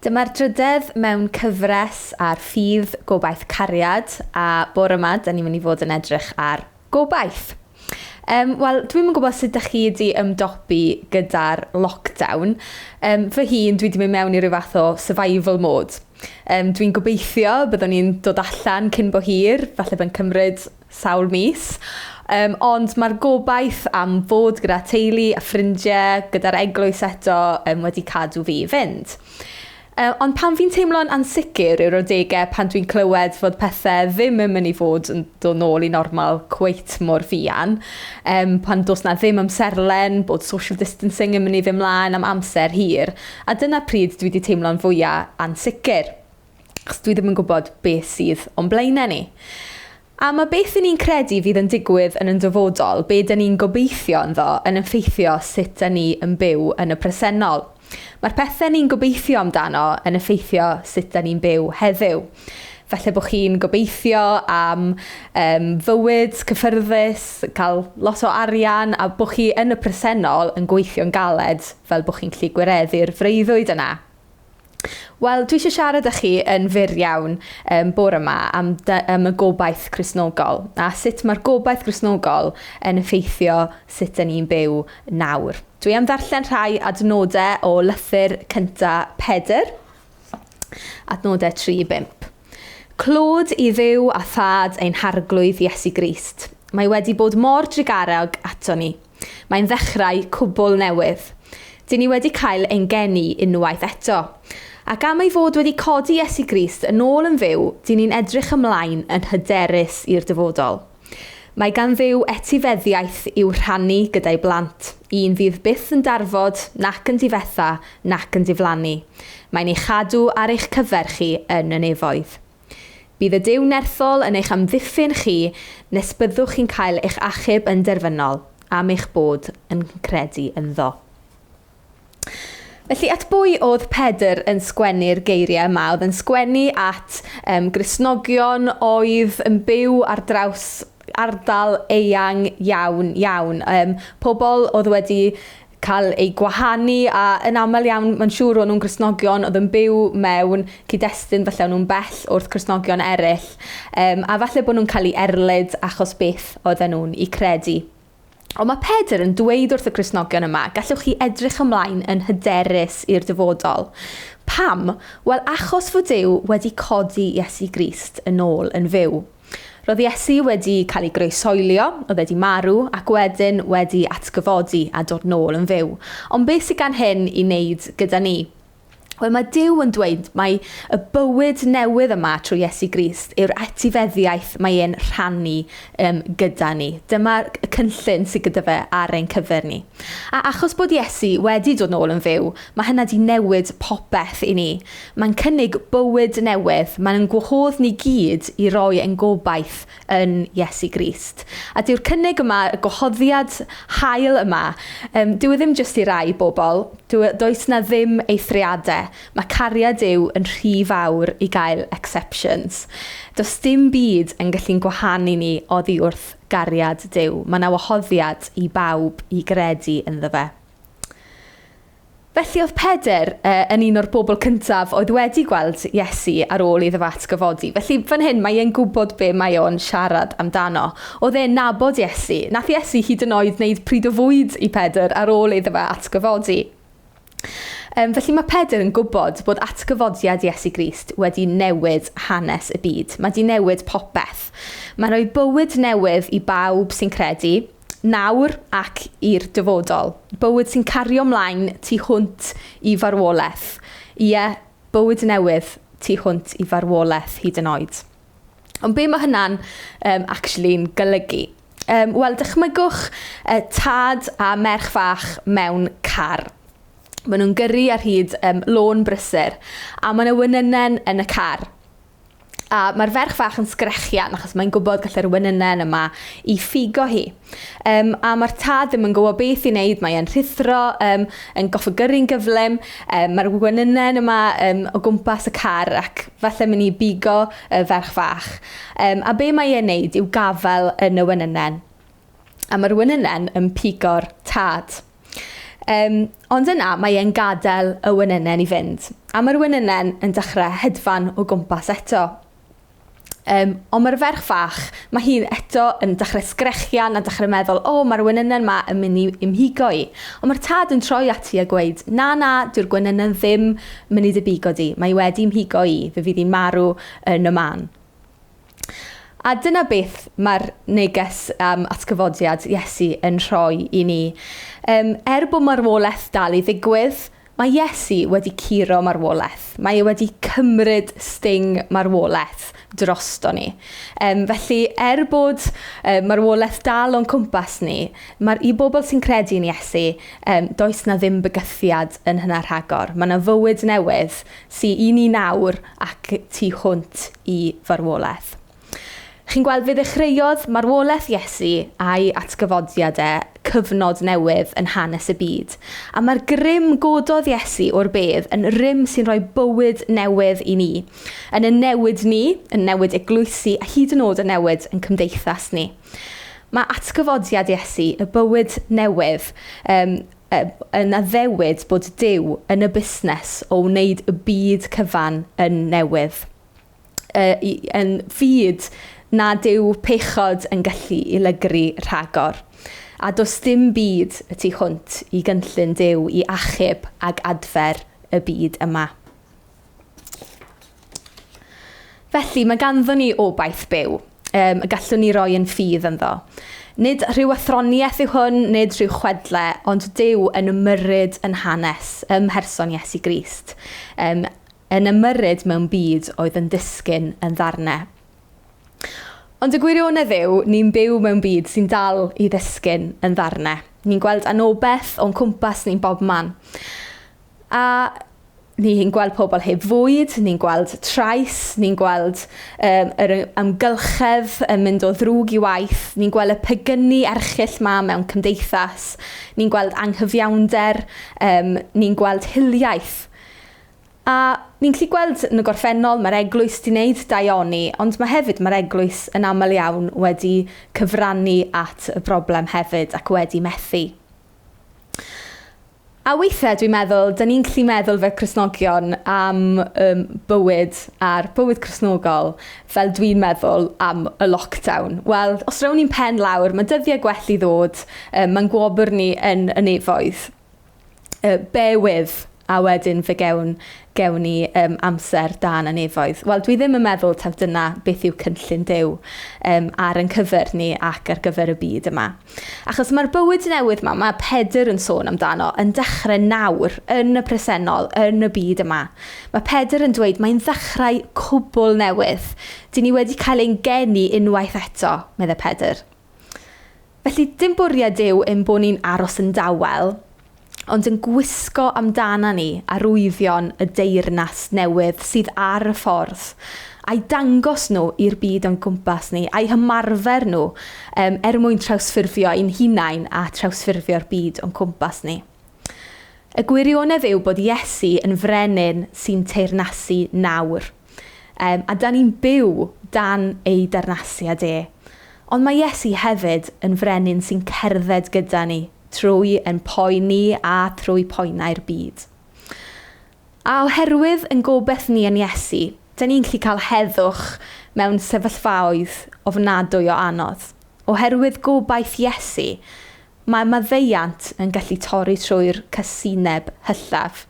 Dyma'r drydydd mewn cyfres ar ffydd Gobaith Cariad a bore yma, da ni'n mynd i fod yn edrych ar Gobaith. Wel, dwi'm yn gwybod sut ydych chi wedi ymdopi gyda'r lockdown. Fy hun, dwi wedi mynd mewn i ryw fath o survival mode. Dwi'n gobeithio byddwn ni'n dod allan cyn bo hir, falle bydd'n cymryd sawl mis. Ond mae'r gobaith am fod gyda teulu a ffrindiau, gyda'r eglwys eto wedi cadw fi i fynd. Ond pan fi'n teimlo'n ansicr yw'r adegau pan dwi'n clywed fod pethau ddim yn mynd i fod yn dod nôl i normal cweit mor fuan, pan dos na ddim amserlen, bod social distancing yn mynd i ddim ymlaen am amser hir, a dyna pryd dwi wedi teimlo'n fwyaf ansicr, achos dwi ddim yn gwybod beth sydd o'n blaenau ni. A mae beth ni'n credu fydd yn digwydd yn dyfodol, be dyn ni'n gobeithio ynddo, yn effeithio sut dyn ni yn byw yn y presennol. Mae'r pethau ni'n gobeithio amdano yn effeithio sut dyn ni'n byw heddiw. Felly bod chi'n gobeithio am fywyd cyffyrddus, cael lot o arian, a bod chi yn y presennol yn gweithio'n galed fel bod chi'n gallu gwireddu'r freuddwyd yna. Wel, dwi eisiau siarad â chi yn fyr iawn bore yma am y gobaith Cristnogol a sut mae'r gobaith Cristnogol yn effeithio sut dyn ni'n byw nawr. Dwi am ddarllen rhai adnodau o lythyr cyntaf Pedr, adnodau 3-5. Clod i dduw a thad ein harglwydd Iesu Grist. Mae wedi bod mor drigarog ato ni. Mae'n ddechrau cwbl newydd. Dyn ni wedi cael ein geni unwaith eto. Ac am ei fod wedi codi Iesu Grist yn ôl yn fyw, dyn ni'n edrych ymlaen yn hyderus i'r dyfodol. Mae gan dduw etifeddiaeth i'w rhannu gyda'i blant, un fydd byth yn darfod, nac yn difetha, nac yn diflannu. Mae'n ei chadw ar eich cyfer chi yn y nefoedd. Bydd y Duw nerthol yn eich amddiffyn chi, nes byddwch chi'n cael eich achub yn derfynol, am eich bod yn credu ynddo. Felly, at bwy oedd Pedr yn sgwennu'r geiriau yma? Oedd yn sgwennu at Gristnogion oedd yn byw ar draws ardal eang iawn. Pobl oedd wedi cael ei gwahanu a yn aml iawn, mae'n siŵr o'n nhw'n Gristnogion oedd yn byw mewn cyd-destun, falle o'n nhw'n bell wrth Gristnogion eraill. A falle bod nhw'n cael ei erlyd achos beth oedden nhw'n ei credu. Ond mae Pedr yn dweud wrth y Cristnogion yma, gallwch chi edrych ymlaen yn hyderus i'r dyfodol. Pam? Wel, achos fod Duw wedi codi Iesu Grist yn ôl yn fyw. Roedd Iesu wedi cael ei groesoelio, oedd wedi marw, ac wedyn wedi atgyfodi a dod nôl yn fyw. Ond beth sydd gan hyn i wneud gyda ni? Wel, mae Duw yn dweud mae y bywyd newydd yma trwy Iesu Grist yw'r etifeddiaeth mae e'n rhannu gyda ni. Dyma'r cynllun sydd gyda fe ar ein cyfer ni. A achos bod Iesu wedi dod nôl yn fyw, mae hynna di newid popeth i ni. Mae'n cynnig bywyd newydd, mae'n gwahodd ni gyd i roi ein gobaith yn Iesu Grist. A dyw'r cynnig yma, y gwahoddiad hael yma, dyw e ddim jyst i rai bobl, does na ddim eithriadau. Mae cariad Duw yn rhy fawr i gael exceptions. Does dim byd yn gallu'n gwahanu ni oddi wrth gariad Duw. Mae yna wahoddiad i bawb i gredu ynddo fe. Felly oedd Pedr yn un o'r bobl cyntaf oedd wedi gweld Iesu ar ôl iddo fe atgyfodi. Felly fan hyn mae e'n gwybod be mae o'n siarad amdano. Oedd e'n nabod Iesu. Nath Iesu hyd yn oed wneud pryd o fwyd i Pedr ar ôl iddo fe atgyfodi. Felly mae Pedr yn gwybod bod atgyfodiad Iesu Grist wedi newid hanes y byd. Mae wedi newid popeth. Mae'n rhoi bywyd newydd i bawb sy'n credu, nawr ac i'r dyfodol. Bywyd sy'n cario ymlaen tu hwnt i farwolaeth. Ie, bywyd newydd tu hwnt i farwolaeth hyd yn oed. Ond be mae hynna'n actually'n golygu? Wel, dychmygwch tad a merch fach mewn car. Maen nhw'n gyrru ar hyd lôn brysur a maen nhw wynynnen yn y car. A mae'r ferch fach yn sgrechian achos mae'n gwybod gallai'r wynynnen yma i ffigo hi. A mae'r tad ddim yn gwybod beth i wneud, mae'n rhithro, yn goffa gyrru'n gyflym. Mae'r wynynnen yma o gwmpas y car ac falle mynd i bigo y ferch fach. A be mae'n wneud yw gafel yn y wynynnen. A mae'r wynynnen yn pigo'r tad. Ond yna mae e'n gadael y wenynnen i fynd. A mae'r wenynnen yn dechrau hedfan o gwmpas eto. Ond mae'r ferch fach, mae hi'n eto yn dechrau sgrechian a dechrau meddwl, mae'r wenynnen yma yn mynd i ymhigo i. Ond mae'r tad yn troi ati a gweud, na, dyw'r gwenynnen ddim yn mynd i dybigo di. Mae wedi ymhigo i, fe fydd hi'n marw yn y man. A dyna beth mae'r neges atgyfodiad Iesu yn rhoi i ni. Bod marwolaeth dal i ddigwydd, mae Iesu wedi curo marwolaeth. Mae e wedi cymryd sting marwolaeth drosto ni. Felly, bod marwolaeth dal o'n cwmpas ni, i bobl sy'n credu yn Iesu, does na ddim bygythiad yn hynna rhagor. Mae yna fywyd newydd sy'n i ni nawr ac tu hwnt i farwolaeth. Chi'n gweld fe ddechreuodd marwolaeth Iesu a'i atgyfodiadau cyfnod newydd yn hanes y byd. A mae'r grym gododd Iesu o'r bedd yn rym sy'n rhoi bywyd newydd i ni. Yn y newid ni, yn newid eglwysu, a hyd yn oed y newid yn cymdeithas ni. Mae atgyfodiad Iesu, y bywyd newydd, yn addewid bod Duw yn y busnes o wneud y byd cyfan yn newydd. Yn fyd na dyw pechod yn gallu i lygru rhagor. A does dim byd y tu hwnt i gynllun Duw i achub ag adfer y byd yma. Felly mae ganddo ni obaith byw, y gallwn ni roi yn ffydd ynddo. Nid rhyw athroniaeth yw hwn, nid rhyw chwedle, ond Duw yn ymyrryd yn hanes, ymherson Iesu Grist. Yn ymyrryd mewn byd oedd yn disgyn yn ddarnau. Ond y gwirionedd yw, ni'n byw mewn byd sy'n dal i ddisgyn yn ddarnau. Ni'n gweld anobaith o'n cwmpas ni'n bob man. A ni'n gweld pobl heb fwyd, ni'n gweld trais, ni'n gweld yr amgylchedd yn mynd o ddrwg i waith, ni'n gweld y pegynnu erchyll ma mewn cymdeithas, ni'n gweld anghyfiawnder, ni'n gweld hiliaeth. A ni'n gallu gweld yn y gorffennol mae'r eglwys wedi gwneud daioni, ond mae'r eglwys yn aml iawn wedi cyfrannu at y broblem hefyd ac wedi methu. A weithiau dwi'n meddwl, dyn ni'n gallu meddwl fel Cristnogion am bywyd a'r bywyd Cristnogol fel dwi'n meddwl am y lockdown. Wel, os rawn ni'n pen lawr, mae dyddiau gwell i ddod, mae'n gwobr ni yn y nefoedd. Bewydd. A wedyn fe gewn ni amser dan y nefoedd. Wel, dwi ddim yn meddwl taw dyna beth yw cynllun Duw ar ein cyfer ni ac ar gyfer y byd yma. Achos mae'r bywyd newydd yma, mae Pedr yn sôn amdano, yn dechrau nawr yn y presennol, yn y byd yma. Mae Pedr yn dweud mae'n ddechrau cwbl newydd. Dyn ni wedi cael ein geni unwaith eto, meddai Pedr. Felly, dim bwriad Duw yn bod ni'n aros yn dawel, ond yn gwisgo amdana ni arwyddion y deyrnas newydd sydd ar y ffordd, a'i dangos nhw i'r byd o'n gwmpas ni, a'i hymarfer nhw mwyn trawsffurfio ein hunain a trawsffurfio'r byd o'n gwmpas ni. Y gwirionedd yw bod Iesu yn frenin sy'n teyrnasu nawr, a da ni'n byw dan ei dernasiad e. Ond mae Iesu hefyd yn frenin sy'n cerdded gyda ni, trwy yn poeni a trwy poenau'r byd. A oherwydd yn gobaith ni yn Iesu, dyn ni'n gallu cael heddwch mewn sefyllfaoedd ofnadwy o anodd. Oherwydd gobaith Iesu, mae maddeuant yn gallu torri trwy'r cysineb hyllaf.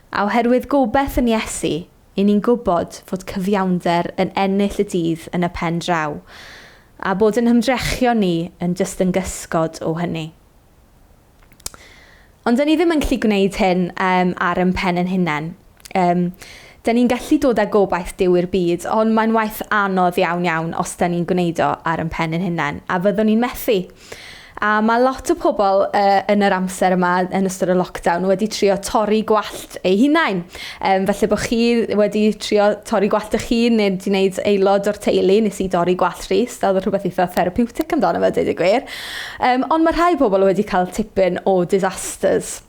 A oherwydd gobaith yn Iesu, i ni'n gwybod fod cyfiawnder yn ennill y dydd yn y pen draw, a bod yn hymdrechio ni yn jyst yn gysgod o hynny. Ond dyn ni ddim yn gallu gwneud hyn ar ein pen yn hunain. Dyn ni'n gallu dod â gobaith Duw i'r byd, ond mae'n waith anodd iawn os dyn ni'n gwneud o ar ein pen yn hunain, a fyddwn ni'n methu. A mae lot o pobl yn yr amser yma yn ystod y lockdown wedi trio torri gwallt eu hunain. Felly bod chi wedi trio torri gwallt eich hun neu wedi gwneud aelod o'r teulu, nes i dorri gwallt Rhys, oedd rhywbeth eitha therapeutic amdano fe, dweud y gwir. Ond mae rhai pobl wedi cael tipyn o disasters.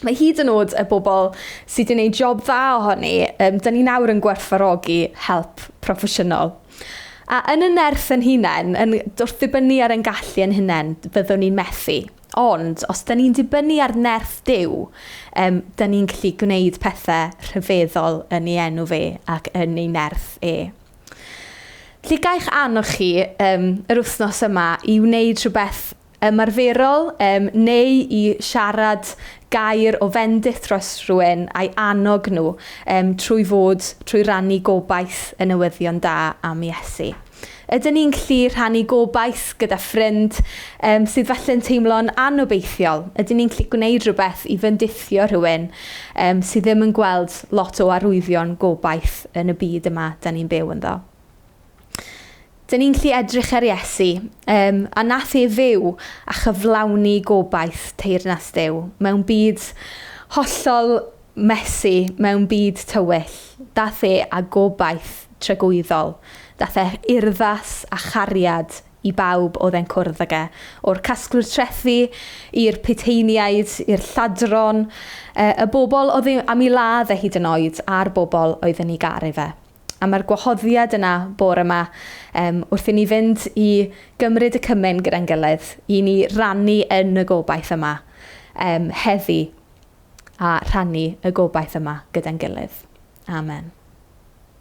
Mae hyd yn oed y bobl sydd wedi gwneud job dda ohoni, dyn ni nawr yn gwerthfawrogi help proffesiynol. A yn y nerth yn hunain, wrth ddibynnu ar ein gallu yn hunain, fyddwn ni'n methu. ond os da ni'n dibynnu ar nerth Duw, da ni'n gallu gwneud pethau rhyfeddol yn ei enw fe ac yn ei nerth e. Felly gaich annog chi yr wythnos yma i wneud rhywbeth ymarferol neu i siarad gair o fendith dros rhywun a'i annog nhw trwy rannu gobaith y newyddion da am Iesu. Ydyn ni'n gallu rhannu gobaith gyda ffrind sydd falle'n teimlo'n anobeithiol? Ydyn ni'n gallu gwneud rhywbeth i fendithio rhywun sydd ddim yn gweld lot o arwyddion gobaith yn y byd yma da ni'n byw ynddo? Dyn ni'n gallu edrych ar Iesu a nath e fyw a chyflawni gobaith teyrnas Duw mewn byd hollol mesu, mewn byd tywyll. Dath e a gobaith tragwyddol. Dath e urddas a chariad i bawb oedd e'n cwrdd ag e. O'r casglwyr trethu, i'r Piteiniaid, i'r lladron, y bobl oedd am ei ladd e hyd yn oed, a'r bobl oedd yn ei garu fe. A mae'r gwahoddiad yna bore yma wrth i ni fynd i gymryd y cymen gyda'n gilydd, i ni rannu yn y gobaith yma heddi a rhannu y gobaith yma gyda'n gilydd. Amen.